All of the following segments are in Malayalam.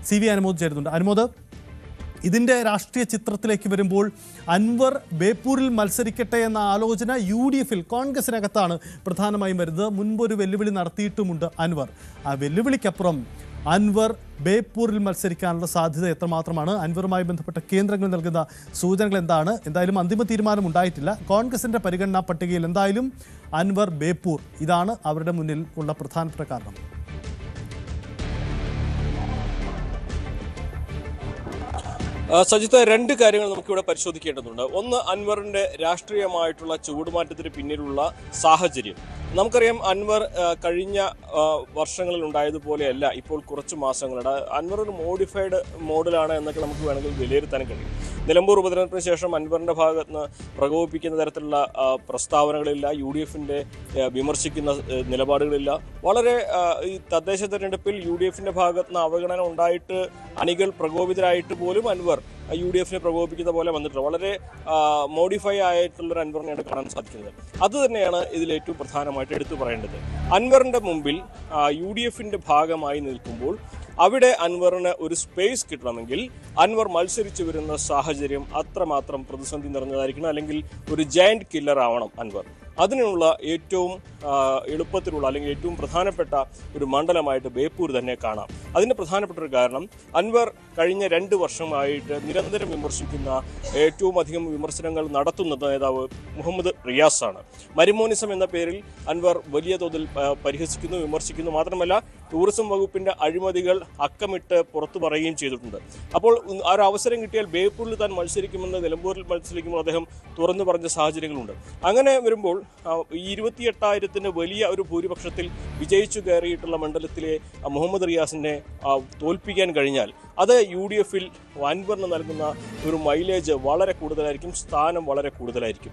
CV അനുമോദ് ചേരുന്നുണ്ട്. അനുമോദ്, ഇതിൻ്റെ രാഷ്ട്രീയ ചിത്രത്തിലേക്ക് വരുമ്പോൾ അൻവർ ബേപ്പൂരിൽ മത്സരിക്കട്ടെ എന്ന ആലോചന UDF-ൽ കോൺഗ്രസിനകത്താണ് പ്രധാനമായും വരുന്നത്. മുൻപൊരു വെല്ലുവിളി നടത്തിയിട്ടുമുണ്ട് അൻവർ. ആ വെല്ലുവിളിക്കപ്പുറം അൻവർ ബേപ്പൂരിൽ മത്സരിക്കാനുള്ള സാധ്യത എത്രമാത്രമാണ്? അൻവറുമായി ബന്ധപ്പെട്ട കേന്ദ്രങ്ങൾ നൽകുന്ന സൂചനകൾ എന്താണ്? എന്തായാലും അന്തിമ തീരുമാനം ഉണ്ടായിട്ടില്ല. കോൺഗ്രസിൻ്റെ പരിഗണനാ പട്ടികയിൽ എന്തായാലും അൻവർ ബേപ്പൂർ, ഇതാണ് അവരുടെ മുന്നിൽ ഉള്ള പ്രധാനപ്പെട്ട കാരണം. സജിത്ത്, രണ്ട് കാര്യങ്ങൾ നമുക്കിവിടെ പരിശോധിക്കേണ്ടതുണ്ട്. ഒന്ന്, അൻവറിന്റെ രാഷ്ട്രീയമായിട്ടുള്ള ചൂടുമാറ്റത്തിന് പിന്നിലുള്ള സാഹചര്യം. നമുക്കറിയാം, അൻവർ കഴിഞ്ഞ വർഷങ്ങളിൽ ഉണ്ടായതുപോലെയല്ല ഇപ്പോൾ കുറച്ച് മാസങ്ങളുടെ. അൻവർ ഒരു മോഡിഫൈഡ് മോഡിലാണ് എന്നൊക്കെ നമുക്ക് വേണമെങ്കിൽ വിലയിരുത്താൻ കഴിയും. നിലമ്പൂർ ഉപതെരഞ്ഞെടുപ്പിന് ശേഷം അൻവറിന്റെ ഭാഗത്ത് നിന്ന് പ്രകോപിപ്പിക്കുന്ന തരത്തിലുള്ള പ്രസ്താവനകളില്ല, UDF-ന്റെ വിമർശിക്കുന്ന നിലപാടുകളില്ല. വളരെ ഈ തദ്ദേശ തെരഞ്ഞെടുപ്പിൽ UDF-ന്റെ ഭാഗത്ത് നിന്ന് അവഗണന ഉണ്ടായിട്ട് അണികൾ പ്രകോപിതരായിട്ട് പോലും അൻവർ UDF-നെ പ്രകോപിപ്പിക്കുന്ന പോലെ വന്നിട്ടുണ്ട്. വളരെ മോഡിഫൈ ആയിട്ടുള്ളൊരു അൻവറിനെയാണ് കാണാൻ സാധിക്കുന്നത്. അതുതന്നെയാണ് ഇതിൽ ഏറ്റവും പ്രധാനമായിട്ട് എടുത്തു പറയേണ്ടത്. അൻവറിന്റെ മുമ്പിൽ UDF-ന്റെ ഭാഗമായി നിൽക്കുമ്പോൾ അവിടെ അൻവറിന് ഒരു സ്പേസ് കിട്ടണമെങ്കിൽ അൻവർ മത്സരിച്ചു വരുന്ന സാഹചര്യം അത്രമാത്രം പ്രതിസന്ധി നിറഞ്ഞതായിരിക്കണം, അല്ലെങ്കിൽ ഒരു ജയന്റ് കില്ലർ ആവണം അൻവർ. അതിനുള്ള ഏറ്റവും എളുപ്പത്തിലുള്ള അല്ലെങ്കിൽ ഏറ്റവും പ്രധാനപ്പെട്ട ഒരു മണ്ഡലമായിട്ട് ബേപ്പൂർ തന്നെ കാണാം. അതിന് പ്രധാനപ്പെട്ട ഒരു കാരണം, അൻവർ കഴിഞ്ഞ 2 വർഷമായിട്ട് നിരന്തരം വിമർശിക്കുന്ന, ഏറ്റവും അധികം വിമർശനങ്ങൾ നടത്തുന്ന നേതാവ് മുഹമ്മദ് റിയാസാണ്. മരുമോനിസം എന്ന പേരിൽ അൻവർ വലിയ തോതിൽ പരിഹസിക്കുന്നു, വിമർശിക്കുന്നു. മാത്രമല്ല, ടൂറിസം വകുപ്പിന്റെ അഴിമതികൾ അക്കമിട്ട് പുറത്തു പറയുകയും ചെയ്തിട്ടുണ്ട്. അപ്പോൾ ആ ഒരു അവസരം കിട്ടിയാൽ ബേപ്പൂരിൽ താൻ മത്സരിക്കുമെന്ന് നിലമ്പൂരിൽ മത്സരിക്കുമ്പോൾ അദ്ദേഹം തുറന്നു പറഞ്ഞ സാഹചര്യങ്ങളുണ്ട്. അങ്ങനെ വരുമ്പോൾ 28,000-ന്റെ വലിയ ഒരു ഭൂരിപക്ഷത്തിൽ വിജയിച്ചു കയറിയിട്ടുള്ള മണ്ഡലത്തിലെ മുഹമ്മദ് റിയാസിനെ തോൽപ്പിക്കാൻ കഴിഞ്ഞാൽ അത് UDF-ൽ അൻവറിന് നൽകുന്ന ഒരു മൈലേജ് വളരെ കൂടുതലായിരിക്കും, സ്ഥാനം വളരെ കൂടുതലായിരിക്കും.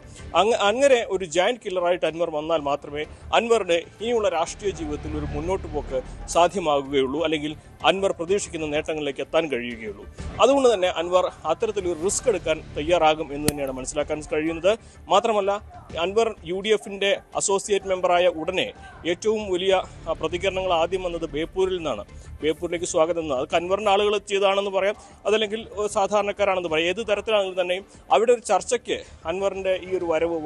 അങ്ങനെ ഒരു ജയന്റ് കില്ലറായിട്ട് അൻവർ വന്നാൽ മാത്രമേ അൻവറിന് ഇനിയുള്ള രാഷ്ട്രീയ ജീവിതത്തിൽ ഒരു മുന്നോട്ട് പോക്ക് സാധ്യമാകുകയുള്ളൂ, അല്ലെങ്കിൽ അൻവർ പ്രതീക്ഷിക്കുന്ന നേട്ടങ്ങളിലേക്ക് എത്താൻ കഴിയുകയുള്ളൂ. അതുകൊണ്ട് തന്നെ അൻവർ അത്തരത്തിലൊരു റിസ്ക് എടുക്കാൻ തയ്യാറാകും എന്ന് തന്നെയാണ് മനസ്സിലാക്കാൻ കഴിയുന്നത്. മാത്രമല്ല, അൻവർ UDF-ന്റെ അസോസിയേറ്റ് മെമ്പറായ ഉടനെ ഏറ്റവും വലിയ പ്രതികരണങ്ങൾ ആദ്യം വന്നത് ബേപ്പൂരിൽ നിന്നാണ്. ബേപ്പൂരിലേക്ക് സ്വാഗതം എന്ന്, അത് അൻവറിൻ്റെ ആളുകൾ ചെയ്താണെന്ന് പറയാം, അതല്ലെങ്കിൽ സാധാരണക്കാരാണെന്ന് പറയാം. ഏത് തരത്തിലാണെങ്കിൽ തന്നെയും അവിടെ ഒരു ചർച്ചയ്ക്ക് അൻവറിൻ്റെ ഈ ഒരു വരവ്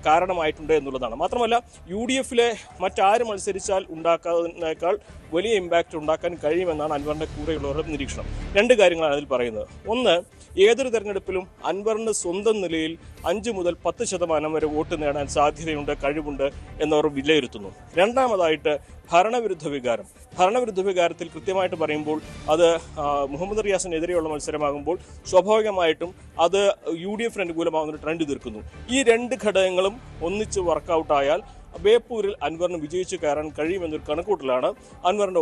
കാരണമായിട്ടുണ്ട് എന്നുള്ളതാണ്. മാത്രമല്ല, UDF-ലെ മറ്റാര് മത്സരിച്ചാൽ ഉണ്ടാക്കാതിനേക്കാൾ വലിയ ഇമ്പാക്റ്റ് ഉണ്ടാക്കാൻ കഴിയുമെന്നാണ് അൻവറിൻ്റെ കൂടെയുള്ളവരുടെ നിരീക്ഷണം. 2 കാര്യങ്ങളാണ് അതിൽ പറയുന്നത്. ഒന്ന്, ഏതൊരു തെരഞ്ഞെടുപ്പിലും അൻവറിന് സ്വന്തം നിലയിൽ 5 മുതൽ 10% വരെ വോട്ട് നേടാൻ സാധ്യതയുണ്ട്, കഴിവുണ്ട് എന്നവർ വിലയിരുത്തുന്നു. രണ്ടാമതായിട്ട്, ഭരണവിരുദ്ധ വികാരം. ഭരണവിരുദ്ധ വികാരത്തിൽ കൃത്യമായിട്ട് പറയുമ്പോൾ അത് മുഹമ്മദ് റിയാസിനെതിരെയുള്ള മത്സരമാകുമ്പോൾ സ്വാഭാവികമായിട്ടും അത് UDF-ന് അനുകൂലമാകുന്ന ട്രെൻഡ് തീർക്കുന്നു. ഈ 2 ഘടകങ്ങളും ഒന്നിച്ച് വർക്കൗട്ടായാൽ ബേപ്പൂരിൽ അൻവറിന് വിജയിച്ചു കയറാൻ കഴിയുമെന്നൊരു കണക്കൂട്ടലാണ് അൻവറിൻ്റെ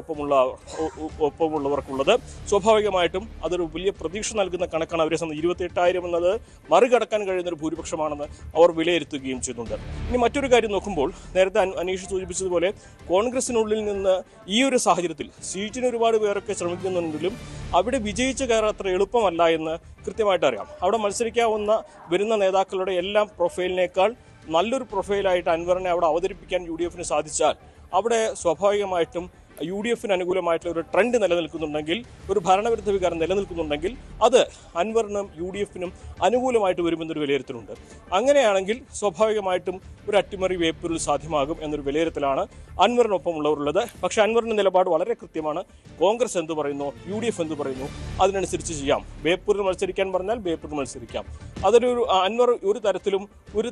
ഒപ്പമുള്ളവർക്കുള്ളത്. സ്വാഭാവികമായിട്ടും അതൊരു വലിയ പ്രതീക്ഷ നൽകുന്ന കണക്കാണ്. അവരെ 28,000 എന്നത് മറികടക്കാൻ കഴിയുന്നൊരു ഭൂരിപക്ഷമാണെന്ന് അവർ വിലയിരുത്തുകയും ചെയ്യുന്നുണ്ട്. ഇനി മറ്റൊരു കാര്യം നോക്കുമ്പോൾ, നേരത്തെ അനീഷ് സൂചിപ്പിച്ചതുപോലെ കോൺഗ്രസിനുള്ളിൽ നിന്ന് ഈ ഒരു സാഹചര്യത്തിൽ സീറ്റിന് ഒരുപാട് പേരൊക്കെ ശ്രമിക്കുന്നുണ്ടെങ്കിലും അവിടെ വിജയിച്ചു കയറാൻ അത്ര എളുപ്പമല്ല എന്ന് കൃത്യമായിട്ട് അറിയാം. അവിടെ മത്സരിക്കാവുന്ന വരുന്ന നേതാക്കളുടെ എല്ലാം പ്രൊഫൈലിനേക്കാൾ നല്ലൊരു പ്രൊഫൈലായിട്ട് അൻവറിനെ അവിടെ അവതരിപ്പിക്കാൻ UDF-ന് സാധിച്ചാൽ അവിടെ സ്വാഭാവികമായിട്ടും UDF-ന് അനുകൂലമായിട്ടുള്ള ഒരു ട്രെൻഡ് നിലനിൽക്കുന്നുണ്ടെങ്കിൽ, ഒരു ഭരണവിരുദ്ധ വികാരം നിലനിൽക്കുന്നുണ്ടെങ്കിൽ അത് അൻവറിനും UDF-നും അനുകൂലമായിട്ട് വരുമെന്നൊരു വിലയിരുത്തലുണ്ട്. അങ്ങനെയാണെങ്കിൽ സ്വാഭാവികമായിട്ടും ഒരു അട്ടിമറി ബേപ്പൂരിൽ സാധ്യമാകും എന്നൊരു വിലയിരുത്തലാണ് അൻവറിനൊപ്പമുള്ളവരുള്ളത്. പക്ഷേ അൻവറിൻ്റെ നിലപാട് വളരെ കൃത്യമാണ്. കോൺഗ്രസ് എന്ത് പറയുന്നു, UDF എന്ത് പറയുന്നു, അതിനനുസരിച്ച് ചെയ്യാം. ബേപ്പൂരിൽ മത്സരിക്കാൻ പറഞ്ഞാൽ ബേപ്പൂരിൽ മത്സരിക്കാം. അതൊരു അൻവർ ഒരു തരത്തിലും ഒരു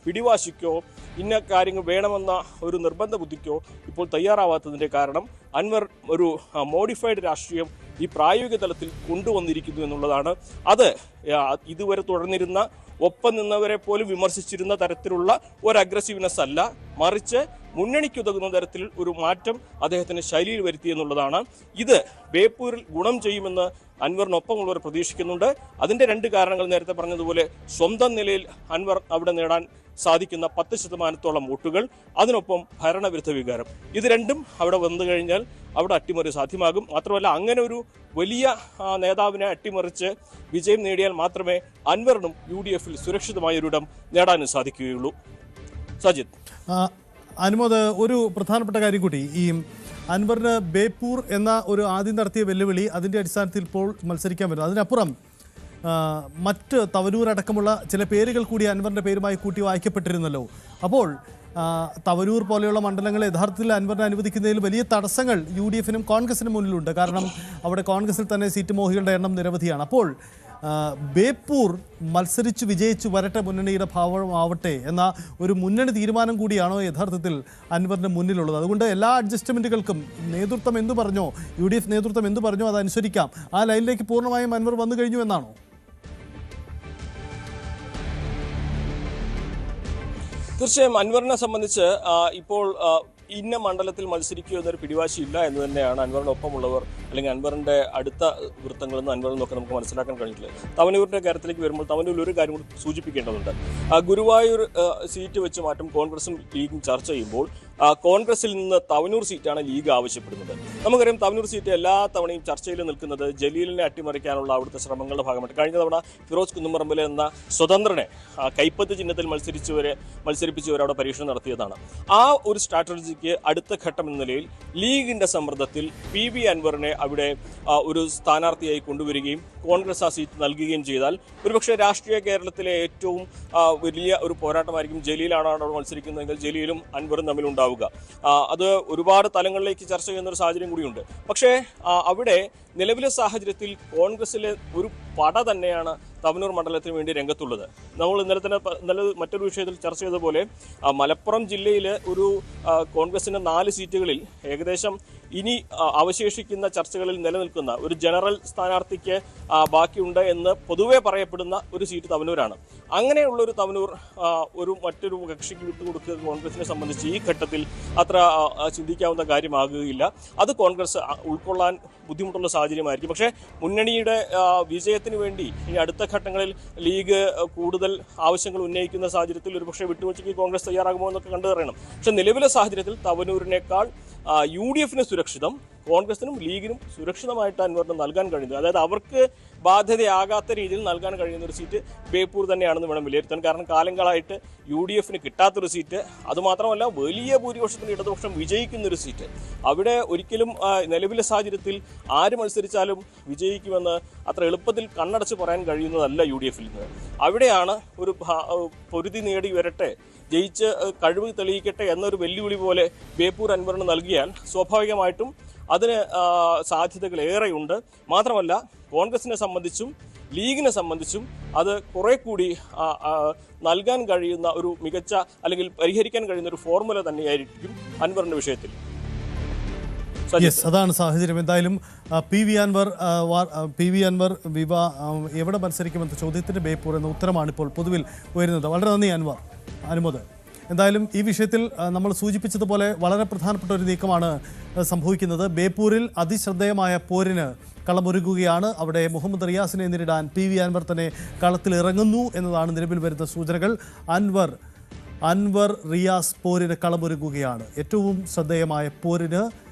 പിടിവാശിക്കോ ഇന്ന കാര്യങ്ങൾ വേണമെന്ന ഒരു നിർബന്ധ ബുദ്ധിക്കോ ഇപ്പോൾ തയ്യാറാവാത്തതിൻ്റെ കാരണം അൻവർ ഒരു മോഡിഫൈഡ് രാഷ്ട്രീയം ഈ പ്രായോഗിക തലത്തിൽ കൊണ്ടുവന്നിരിക്കുന്നു എന്നുള്ളതാണ്. അത് ഇതുവരെ തുടർന്നിരുന്ന, ഒപ്പം നിന്നവരെ പോലും വിമർശിച്ചിരുന്ന തരത്തിലുള്ള ഒരു അഗ്രസീവ്നെസ് അല്ല, മറിച്ച് മുന്നണിക്കുതകുന്ന തരത്തിൽ ഒരു മാറ്റം അദ്ദേഹത്തിൻ്റെ ശൈലിയിൽ വരുത്തി എന്നുള്ളതാണ്. ഇത് ബേപ്പൂരിൽ ഗുണം ചെയ്യുമെന്ന് അൻവറിനൊപ്പമുള്ളവർ പ്രതീക്ഷിക്കുന്നുണ്ട്. അതിൻ്റെ 2 കാരണങ്ങൾ നേരത്തെ പറഞ്ഞതുപോലെ, സ്വന്തം നിലയിൽ അൻവർ അവിടെ നേടാൻ സാധിക്കുന്ന 10% വോട്ടുകൾ, അതിനൊപ്പം ഭരണവിരുദ്ധ വികാരം, ഇത് രണ്ടും അവിടെ വന്നു കഴിഞ്ഞാൽ അവിടെ അട്ടിമറി സാധ്യമാകും. മാത്രമല്ല, അങ്ങനെ ഒരു വലിയ നേതാവിനെ അട്ടിമറിച്ച് വിജയം നേടിയാൽ മാത്രമേ അൻവറിനും UDF-ൽ സുരക്ഷിതമായൊരിടം നേടാനും സാധിക്കുകയുള്ളൂ. സജിത്ത്, അനുമോദ്, ഒരു പ്രധാനപ്പെട്ട കാര്യം കൂടി, ഈ അൻവറിന് ബേപ്പൂർ എന്ന ഒരു ആദ്യം നടത്തിയ വെല്ലുവിളി അതിൻ്റെ അടിസ്ഥാനത്തിൽ ഇപ്പോൾ മത്സരിക്കാൻ വരുന്നത്. അതിനപ്പുറം മറ്റ് തവനൂർ അടക്കമുള്ള ചില പേരുകൾ കൂടി അൻവറിൻ്റെ പേരുമായി കൂട്ടി വായിക്കപ്പെട്ടിരുന്നല്ലോ. അപ്പോൾ തവനൂർ പോലെയുള്ള മണ്ഡലങ്ങൾ യഥാർത്ഥത്തിൽ അൻവറിനെ അനുവദിക്കുന്നതിൽ വലിയ തടസ്സങ്ങൾ UDF-നും കോൺഗ്രസിനും മുന്നിലുണ്ട്. കാരണം അവിടെ കോൺഗ്രസിൽ തന്നെ സീറ്റ് മോഹികളുടെ എണ്ണം നിരവധിയാണ്. അപ്പോൾ ബേപ്പൂർ മത്സരിച്ച് വിജയിച്ച് വരട്ടെ, മുന്നണിയുടെ ഭാവമാവട്ടെ എന്ന ഒരു മുന്നണി തീരുമാനം കൂടിയാണോ യഥാർത്ഥത്തിൽ അൻവറിന് മുന്നിലുള്ളത്? അതുകൊണ്ട് എല്ലാ അഡ്ജസ്റ്റ്മെൻറ്റുകൾക്കും നേതൃത്വം എന്തു പറഞ്ഞോ, UDF നേതൃത്വം എന്തു പറഞ്ഞോ അതനുസരിക്കാം. ആ ലൈനിലേക്ക് പൂർണ്ണമായും അൻവർ വന്നു കഴിഞ്ഞു എന്നാണോ? തീർച്ചയായും അൻവറിനെ സംബന്ധിച്ച് ഇപ്പോൾ ഇന്ന മണ്ഡലത്തിൽ മത്സരിക്കുക എന്നൊരു പിടിവാശിയില്ല എന്ന് തന്നെയാണ് അൻവറിനൊപ്പമുള്ളവർ അല്ലെങ്കിൽ അൻവറിൻ്റെ അടുത്ത വൃത്തങ്ങളെന്ന് അൻവറിൽ നിന്നൊക്കെ നമുക്ക് മനസ്സിലാക്കാൻ കഴിഞ്ഞില്ല. തവനൂരിൻ്റെ കാര്യത്തിലേക്ക് വരുമ്പോൾ തവനൂരിൽ ഒരു കാര്യം കൂടി സൂചിപ്പിക്കേണ്ടതുണ്ട്. ഗുരുവായൂർ സീറ്റ് വെച്ച് മാറ്റം കോൺഗ്രസും ലീഗും ചർച്ച ചെയ്യുമ്പോൾ കോൺഗ്രസിൽ നിന്ന് തവനൂർ സീറ്റാണ് ലീഗ് ആവശ്യപ്പെടുന്നത്. നമുക്കറിയാം തവനൂർ സീറ്റ് എല്ലാ തവണയും ചർച്ചയിൽ നിൽക്കുന്നത് ജലീലിനെ അട്ടിമറിക്കാനുള്ള അവിടുത്തെ ശ്രമങ്ങളുടെ ഭാഗമായിട്ട് കഴിഞ്ഞ തവണ ഫിറോസ് കുന്നുംപറമ്പിൽ എന്ന സ്വതന്ത്രനെ കൈപ്പത്ത് ചിഹ്നത്തിൽ മത്സരിപ്പിച്ചവർ അവിടെ പരീക്ഷണം നടത്തിയതാണ്. ആ ഒരു സ്ട്രാറ്റജിക്ക് അടുത്ത ഘട്ടം എന്ന നിലയിൽ ലീഗിന്റെ സമ്മർദ്ദത്തിൽ PV അൻവറിനെ അവിടെ ഒരു സ്ഥാനാർത്ഥിയായി കൊണ്ടുവരികയും കോൺഗ്രസ് ആ സീറ്റ് നൽകുകയും ചെയ്താൽ ഒരുപക്ഷെ രാഷ്ട്രീയ കേരളത്തിലെ ഏറ്റവും വലിയ ഒരു പോരാട്ടമായിരിക്കും. ജലീലാണ് അവിടെ മത്സരിക്കുന്നതെങ്കിൽ ജലീലും അൻവറും തമ്മിലുണ്ടാവുക. അത് ഒരുപാട് തലങ്ങളിലേക്ക് ചർച്ച ചെയ്യുന്ന ഒരു സാഹചര്യം കൂടിയുണ്ട്. പക്ഷേ അവിടെ നിലവിലെ സാഹചര്യത്തിൽ കോൺഗ്രസിലെ ഒരു പട തന്നെയാണ് തവനൂർ മണ്ഡലത്തിന് വേണ്ടി രംഗത്തുള്ളത്. നമ്മൾ ഇന്നലെ മറ്റൊരു വിഷയത്തിൽ ചർച്ച ചെയ്തതുപോലെ മലപ്പുറം ജില്ലയിൽ ഒരു കോൺഗ്രസിൻ്റെ 4 സീറ്റുകളിൽ ഏകദേശം ഇനി അവശേഷിക്കുന്ന ചർച്ചകളിൽ നിലനിൽക്കുന്ന ഒരു ജനറൽ സ്ഥാനാർത്ഥിക്ക് ബാക്കിയുണ്ട് എന്ന് പൊതുവെ പറയപ്പെടുന്ന ഒരു സീറ്റ് തവനൂരാണ്. അങ്ങനെയുള്ളൊരു തവനൂർ മറ്റൊരു കക്ഷിക്ക് വിട്ടുകൊടുക്കുക കോൺഗ്രസിനെ സംബന്ധിച്ച് ഈ ഘട്ടത്തിൽ അത്ര ചിന്തിക്കാവുന്ന കാര്യമാകുകയില്ല. അത് കോൺഗ്രസ് ഉൾക്കൊള്ളാൻ ബുദ്ധിമുട്ടുള്ള സാഹചര്യമായിരിക്കും. പക്ഷേ മുന്നണിയുടെ വിജയത്തിന് വേണ്ടി ഇനി അടുത്ത ഘട്ടങ്ങളിൽ ലീഗ് കൂടുതൽ ആവശ്യങ്ങൾ ഉന്നയിക്കുന്ന സാഹചര്യത്തിൽ ഒരുപക്ഷെ വിട്ടുവീഴ്ചയ്ക്ക് കോൺഗ്രസ് തയ്യാറാകുമോ എന്നൊക്കെ കണ്ടറിയണം. പക്ഷേ നിലവിലെ സാഹചര്യത്തിൽ തവനൂരിനേക്കാൾ UDF-ന് സുരക്ഷിതം കോൺഗ്രസിനും ലീഗിനും സുരക്ഷിതമായിട്ട് അൻവറിന് നൽകാൻ കഴിയുന്നത്, അതായത് അവർക്ക് ബാധ്യതയാകാത്ത രീതിയിൽ നൽകാൻ കഴിയുന്ന ഒരു സീറ്റ് ബേപ്പൂർ തന്നെയാണെന്ന് വേണം വിലയിരുത്താൻ. കാരണം കാലങ്ങളായിട്ട് UDF-ന് കിട്ടാത്തൊരു സീറ്റ്, അതുമാത്രമല്ല വലിയ ഭൂരിപക്ഷത്തിന് ഇടതുപക്ഷം വിജയിക്കുന്നൊരു സീറ്റ്. അവിടെ ഒരിക്കലും നിലവിലെ സാഹചര്യത്തിൽ ആര് മത്സരിച്ചാലും വിജയിക്കുമെന്ന് അത്ര എളുപ്പത്തിൽ കണ്ണടച്ച് പറയാൻ കഴിയുന്നതല്ല UDF-ൽ നിന്ന്. അവിടെയാണ് ഒരു പൊരുതി നേടി വരട്ടെ, ജയിച്ച് കഴിവ് തെളിയിക്കട്ടെ എന്നൊരു വെല്ലുവിളി പോലെ ബേപ്പൂർ അൻവറിന് നൽകിയാൽ സ്വാഭാവികമായിട്ടും അതിന് സാധ്യതകൾ ഏറെയുണ്ട്. മാത്രമല്ല കോൺഗ്രസിനെ സംബന്ധിച്ചും ലീഗിനെ സംബന്ധിച്ചും അത് കുറെ കൂടി നൽകാൻ കഴിയുന്ന ഒരു മികച്ച അല്ലെങ്കിൽ പരിഹരിക്കാൻ കഴിയുന്ന ഒരു ഫോർമുല തന്നെയായിരിക്കും അൻവറിന്റെ വിഷയത്തിൽ. അതാണ് സാഹചര്യം. എന്തായാലും PV അൻവർ എവിടെ മത്സരിക്കുമെന്ന ചോദ്യത്തിന് ബേപ്പൂർ എന്ന ഉത്തരമാണ് ഇപ്പോൾ പൊതുവിൽ ഉയരുന്നത്. വളരെ നന്ദി അനുമോദ്. എന്തായാലും ഈ വിഷയത്തിൽ നമ്മൾ സൂചിപ്പിച്ചതുപോലെ വളരെ പ്രധാനപ്പെട്ട ഒരു നീക്കമാണ് സംഭവിക്കുന്നത്. ബേപ്പൂരിൽ അതിശ്രദ്ധേയമായ പോരിന് കളമൊരുങ്ങുകയാണ്. അവിടെ മുഹമ്മദ് റിയാസിനെ നേരിടാൻ PV അൻവർ തന്നെ കളത്തിലിറങ്ങുന്നു എന്നതാണ് നിലവിൽ വരുന്ന സൂചനകൾ. അൻവർ റിയാസ് പോരിന് കളമൊരുങ്ങുകയാണ്. ഏറ്റവും ശ്രദ്ധേയമായ പോരിന്